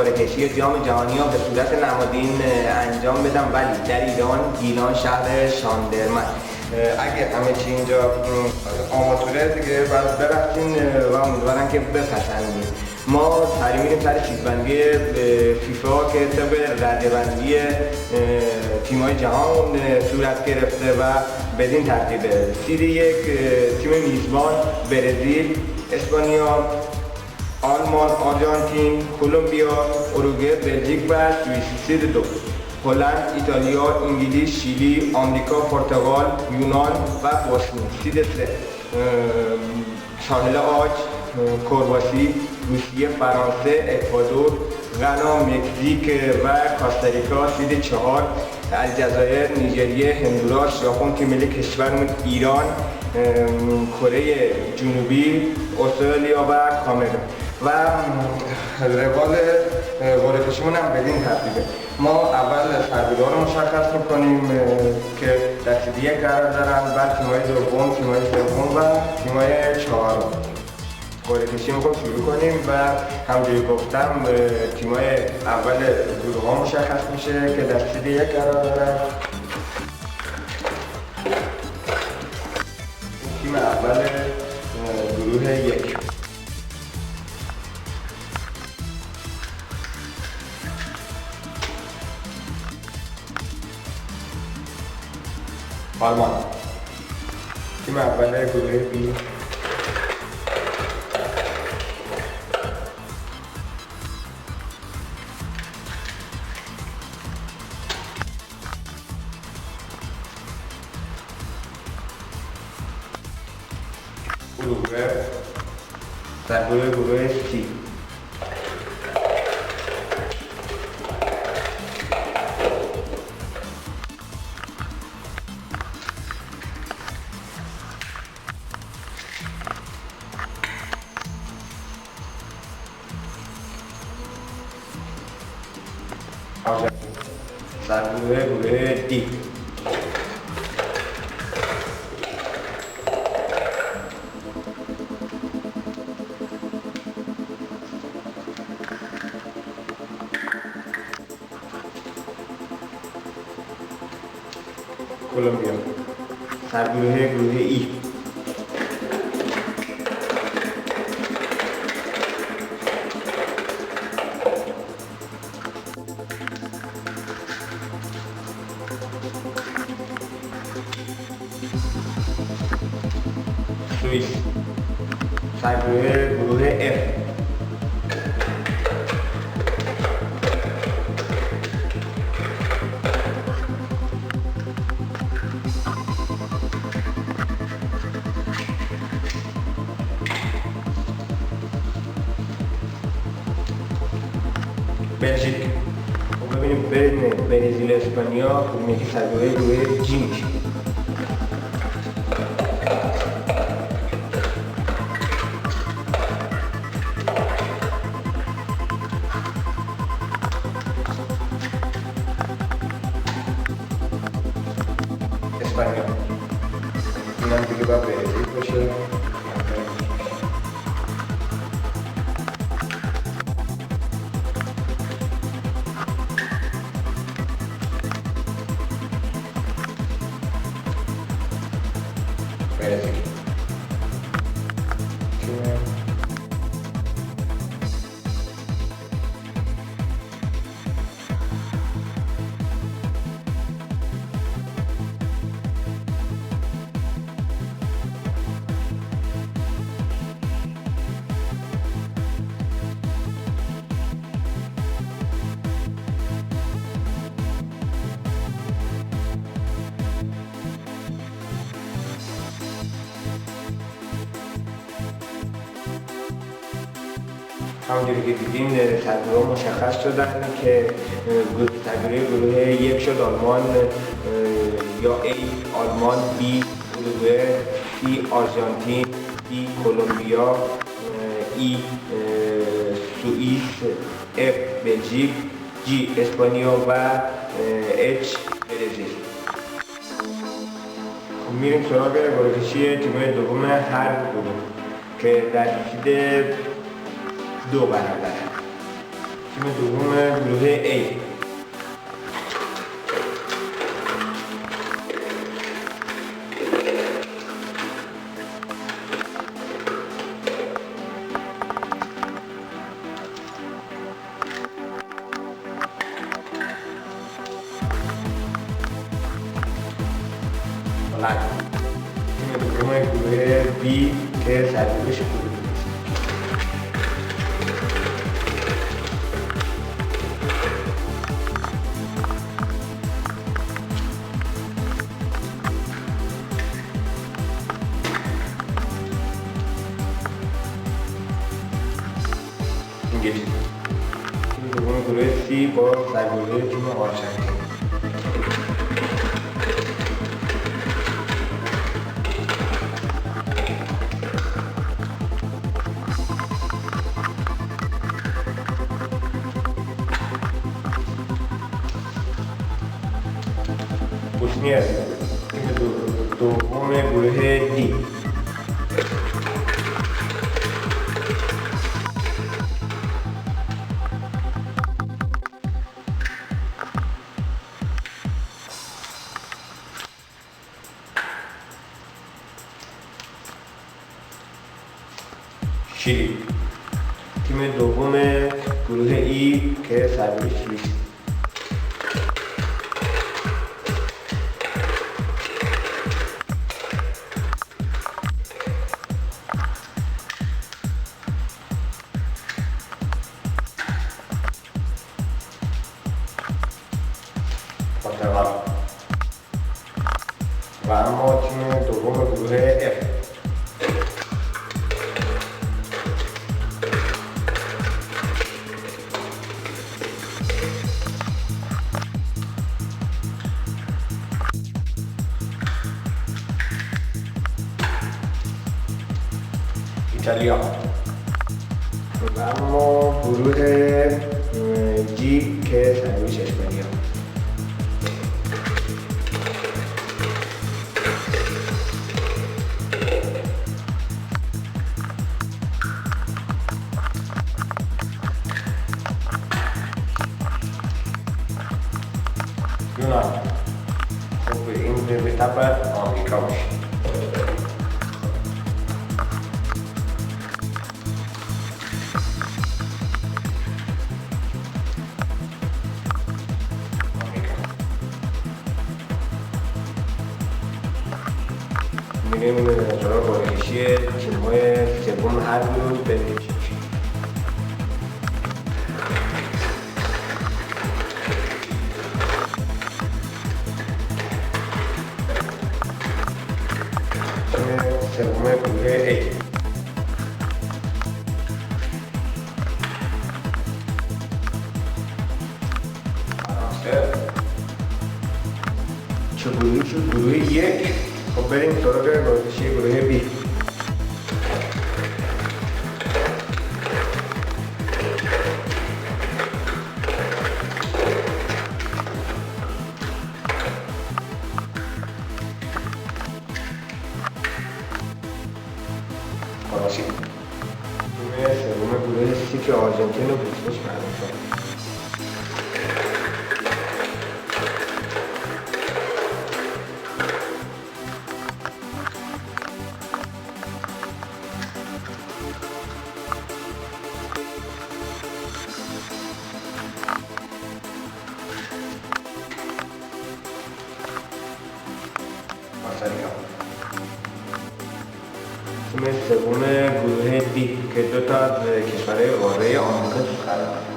قرعه‌کشی جام جهانی ها به صورت نمادین انجام بدم، ولی در ایران گیلان شهر شاندرمن. اگه همه چی اینجا آماتوره دیگه باید برفتین و امیدوارم که بپسندین. ما سری میریم سر چیزبندی فیفا که طبق رده‌بندی تیم‌های جهان صورت گرفته و بدین ترتیبه: سید 1 تیم میزبان برزیل، اسپانیا، آلمان، آرژانتین، کلمبیا، اروگوئه، بلژیک و سوئیس. سید 2 هلند، ایتالیا، انگلیس، شیلی، آمریکا، پرتغال، یونان و بوسنی. سید 3 ساحل عاج، کرواسی، روسیه، فرانسه، اکوادور، غنا، مکزیک و کاستاریکا. سید 4 الجزایر، نیجریه، هندوراس، ژاپن که ملی کشورمون، ایران، کره جنوبی، استرالیا و کامرون. و روال قرعه‌کشیمون هم بدین ترتیبه: ما اول سربیرها رو مشخص میکنیم که دسته 1 قرار دارن، بعد تیم‌های دوم، تیم‌های سوم و تیم‌های چهارم. قرعه‌کشی می‌خوایم شروع کنیم و همونجوری گفتم تیم‌های اول گروه‌ها مشخص میشه که دسته 1 قرار دارن. تیم اول گروه 1: آلمان. تیم اول گروه بی: اروگوئه. در گروه سی: آرژانتین. در گروه دی: کلمبیا. در گروه ای: سوئیس. در گروه اف: بلژیک. خب ببینیم بین برزیل و اسپانیا کدوم یکی در گروه جی میشه. اسپانیا. اینم دیگه باید برزیل باشه. برزیل. همونجوری که دیدین ترتیب‌ها مشخص شدن که ترتیب گروه 1 شد آلمان یا A آلمان، B اروگوئه، C آرژانتین، D کلمبیا، E سوئیس، F بلژیک، G اسپانیا و H برزیل. میریم سراغ قرعه‌کشی تیم‌های دوم هر گروه که در سید 2 قرار دارند. تیم دوم گروه A. تیم دوم گروه B که سرگیرش بود. انگلیس. تیم دوم گروه C با سرگیری تیم آرژانتین. بوسنی است. تیم دوم گروه D. شیلی. تیم دوم گروه E که سرگیری شیلی. پرتغال. و اما تیم دوم گروه F. ایتالیا. و اما گروه G که سرگیریش اسپانیا. یونان. خب این به طب آمریکا باشه. میریم سراغ بازنشی تیم‌های سوم هر گروه ببینیم چی میشه. تیم سوم گروه A. فرانسه. چه گروهی شد؟ گروه یک. خب بریم سراغ بازنشی گروه B. فرانسه. تیم سوم گروه C که آرژانتین و بوسنیش معلوم شد. تیم سوم گروه D که دو تا از کشورهای قاره آمریکا توش قرار دارند.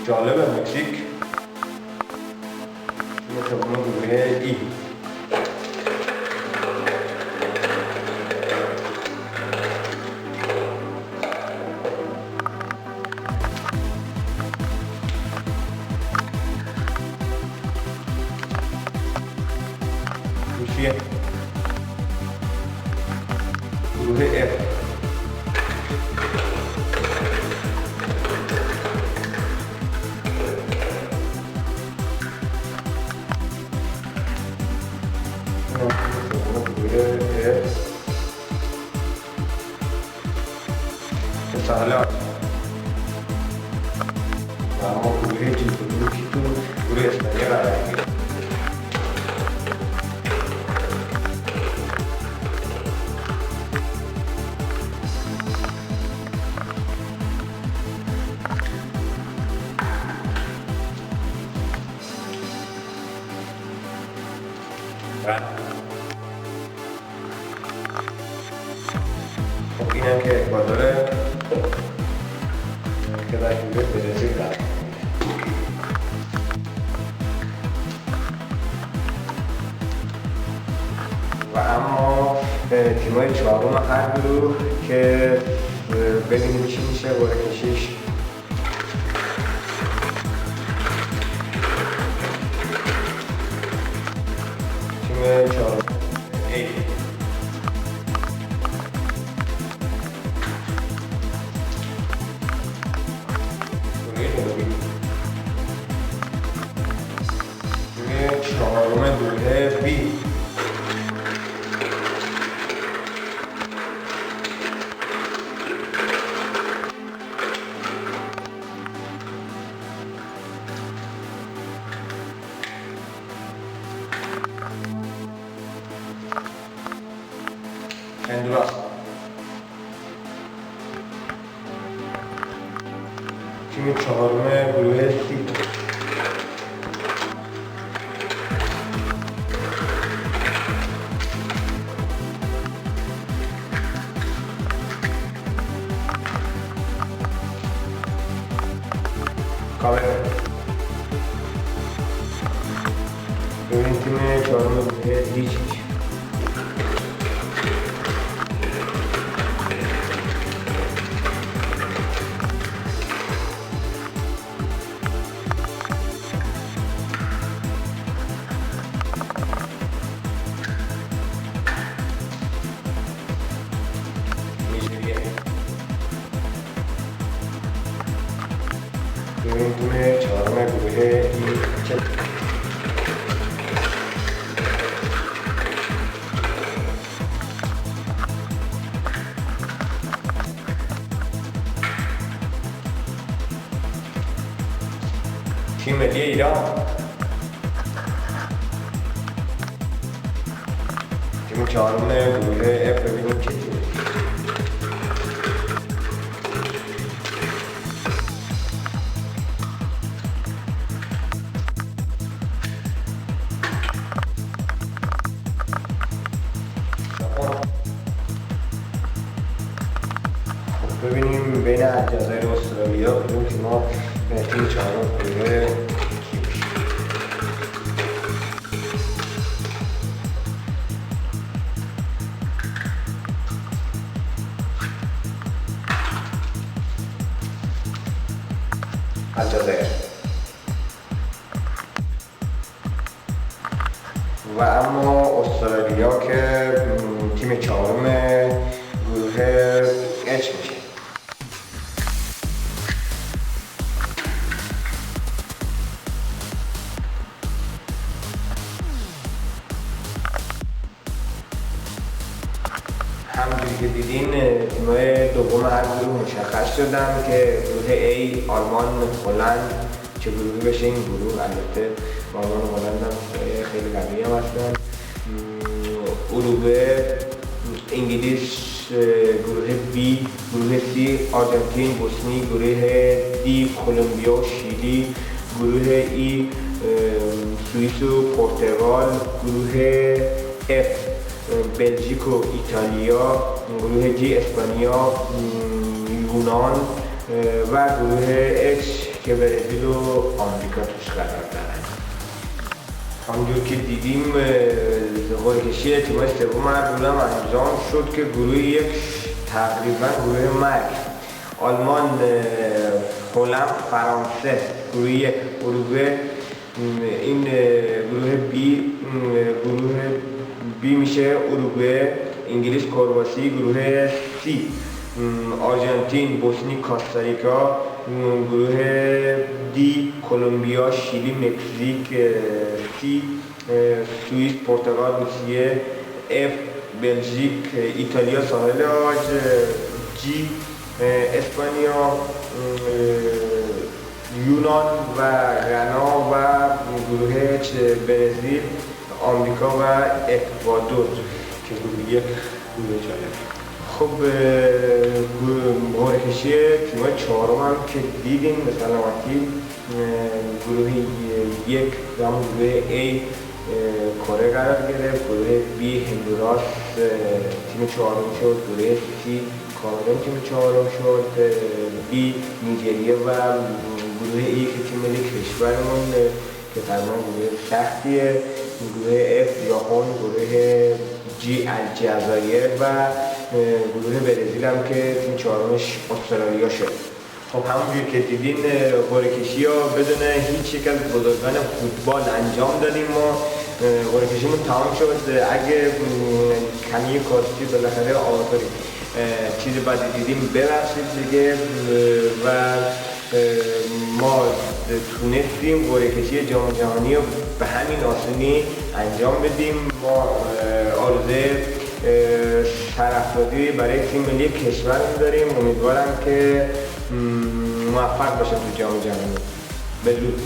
جالبه مکزیک. تیم سوم گروه E. روسیه. گروه F. گروه F سهل و اما گروه G که تو گروه اسپانیا قرار میگیره. خب این هم که اکوادوره که در گروه برزیل قرار و اما تیمای چهارم هر گروه که ببینیم چی میشه قرعه کشیش. تیم چهارم A چهارم گروه B هندوراس. تیم چهارم گروه C کامرون. ببینیم تیم چهارم گروه D چی میشه. ببینیم تیم چهارم گروه E چه تیم ملی ایران. تیم چهارم گروه F ببینیم چه تیمی. ببینیم بین الجزایر و استرالیا کدوم تیم‌ها تیم چهارم گروه الجزایر و اما استرالیا که تیم چهارم گروه H میشه. همونجوری که دیدین تیم‌های دوم هر گروه مشخص شدن که گروه A آلمان، هلند چه گروهی بشه. این گروه البته آلمان و هلند هم خیلی قوی هم هستن. اروگوئه، انگلیس، گروه B، گروه C آرژانتین، بوسنی، گروه D کلمبیا و شیلی، گروه E سوئیس و پرتغال، گروه F بلژیک و ایتالیا، گروه G اسپانیا، یونان و گروه H که برزیل و آمریکا توش قرار دارن. همونجور که دیدیم قرعه کشی تیم‌های سوم هر گروه هم انجام شد که گروه یک تقریبا گروه مرگ. آلمان، هلند، فرانسه گروه یک، اروگوئه این گروه B میشه اروگوئه، انگلیس، کرواسی، گروه C آرژانتین، بوسنی، کاستاریکا، گروه D کلمبیا، شیلی، مکزیک، C سوئیس، پرتغال، روسیه، F بلژیک، ایتالیا ساحل عاج، جی اسپانیا، یونان و غنا و گروه برزیل، آمریکا و اکوادور که گروه یک گروه جالب. خب قرعه کشی تیم‌های چهارم هم که دیدیم به سلامتی گروه یک و همون گروه A کره قرار گرفت، گروه B هندوراس تیم چهارم شد، گروه C کانادا تیم چهارم شد، B نیجریه و گروه E که تیم ملی کشورمون که تقریبا گروه سختیه، گروه F ژاپن، گروه G الجزایر و گروه برزیل هم که تیم چهارمش استرالیا شد. خب همونجور که دیدین قرعه کشی ها بدون هیچ یک از بزرگان فوتبال انجام دادیم. ما قرعه کشیمون تمام شد. اگه کمی کاستی بالاخره آماتوری چیز بدی دیدیم ببخشید دیگه و ما تونستیم قرعه کشی جام جهانی رو به همین آسانی انجام بدیم. ما آرزوی طرفداری برای تیم ملی کشورمون داریم. امیدوارم که موفق باشیم تو جام جهانی. بدرود.